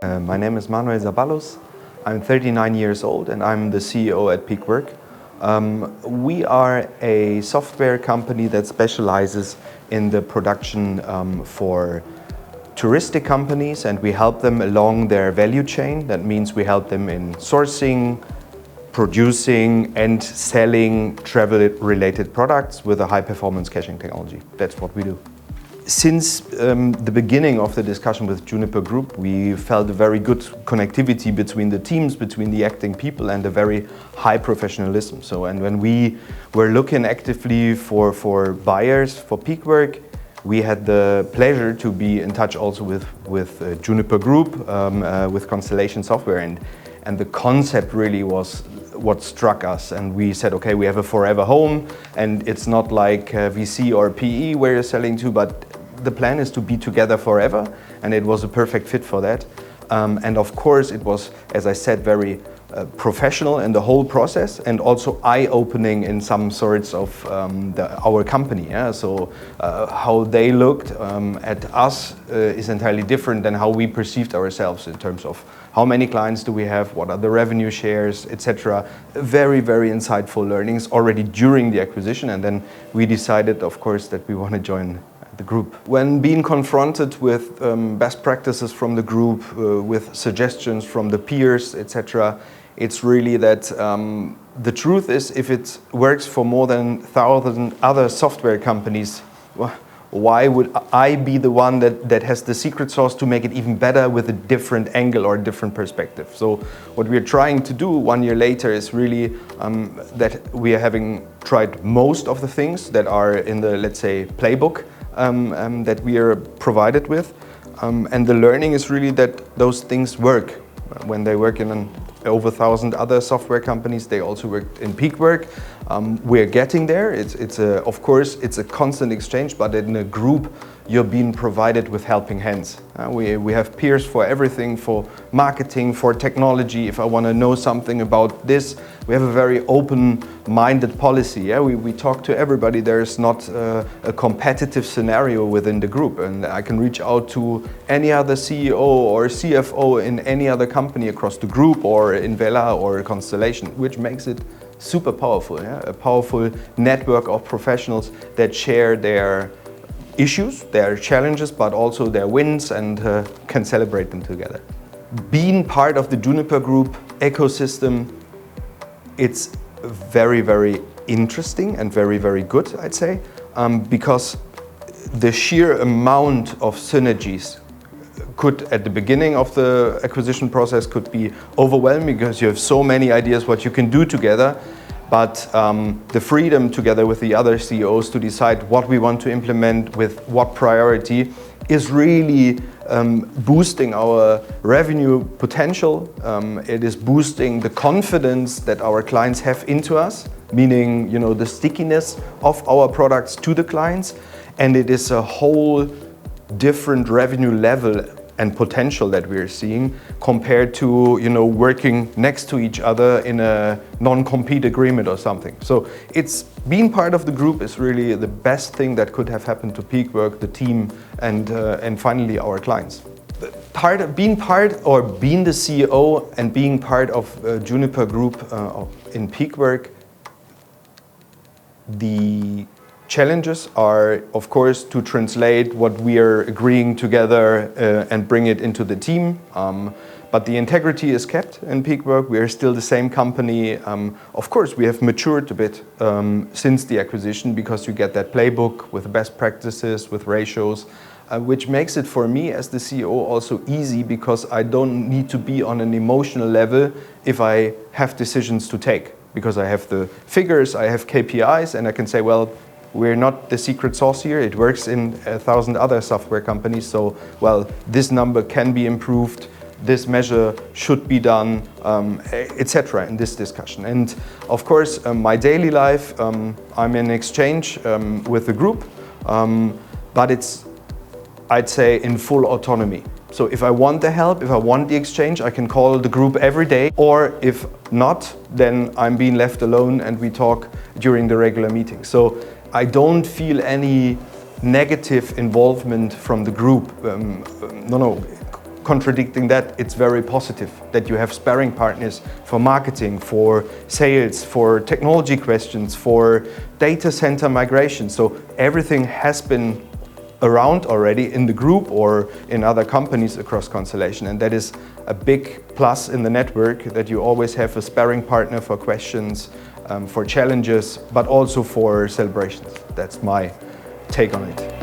My name is Manuel Zaballos. I'm 39 years old and I'm the CEO at Peakwork. We are a software company that specializes in the production for touristic companies, and we help them along their value chain. That means we help them in sourcing, producing and selling travel-related products with a high-performance caching technology. That's what we do. Since the beginning of the discussion with Juniper Group, we felt a very good connectivity between the teams, between the acting people, and a very high professionalism. And when we were looking actively for buyers for Peakwork, we had the pleasure to be in touch also with Juniper Group, with Constellation Software, and the concept really was what struck us. And we said, okay, we have a forever home, and it's not like VC or PE where you're selling to, but the plan is to be together forever, and it was a perfect fit for that. And of course, it was, as I said, very professional in the whole process, and also eye-opening in some sorts of our company. Yeah? So how they looked at us is entirely different than how we perceived ourselves in terms of how many clients do we have, what are the revenue shares, etc. Very, very insightful learnings already during the acquisition, and then we decided, of course, that we want to join the group. When being confronted with best practices from the group, with suggestions from the peers, etc., it's really that the truth is, if it works for more than 1,000 other software companies, why would I be the one that has the secret sauce to make it even better with a different angle or a different perspective? So what we're trying to do 1 year later is really that we are having tried most of the things that are in the, let's say, playbook that we are provided with. And the learning is really that those things work. When they work in over 1,000 other software companies, they also worked in Peakwork. We're getting there. Of course, it's a constant exchange, but in a group, you're being provided with helping hands. We have peers for everything, for marketing, for technology. If I want to know something about this, we have a very open-minded policy. Yeah? We talk to everybody. There's not a competitive scenario within the group, and I can reach out to any other CEO or CFO in any other company across the group or in Vela or Constellation, which makes it super powerful. Yeah? A powerful network of professionals that share their issues, their challenges, but also their wins, and can celebrate them together. Being part of the Juniper Group ecosystem, it's very, very interesting and very, very good, I'd say, because the sheer amount of synergies could, at the beginning of the acquisition process, could be overwhelming because you have so many ideas what you can do together. But the freedom together with the other CEOs to decide what we want to implement with what priority is really boosting our revenue potential. It is boosting the confidence that our clients have into us, meaning, the stickiness of our products to the clients. And it is a whole different revenue level and potential that we're seeing compared to working next to each other in a non-compete agreement or something. So it's being part of the group is really the best thing that could have happened to Peakwork, the team, and finally our clients. Being the CEO and being part of Juniper Group in Peakwork, the challenges are, of course, to translate what we are agreeing together and bring it into the team. But the integrity is kept in Peakwork. We are still the same company. Of course, we have matured a bit since the acquisition, because you get that playbook with best practices, with ratios, which makes it for me as the CEO also easy, because I don't need to be on an emotional level if I have decisions to take, because I have the figures, I have KPIs, and I can say, well, we're not the secret sauce here. It works in 1,000 other software companies. So, well, this number can be improved. This measure should be done, etc. in this discussion. And of course, my daily life, I'm in exchange with the group, but it's, I'd say, in full autonomy. So if I want the help, if I want the exchange, I can call the group every day. Or if not, then I'm being left alone and we talk during the regular meetings. So I don't feel any negative involvement from the group. No. contradicting that, it's very positive that you have sparring partners for marketing, for sales, for technology questions, for data center migration. So everything has been around already in the group or in other companies across Constellation, and that is a big plus in the network, that you always have a sparring partner for questions, for challenges, but also for celebrations. That's my take on it.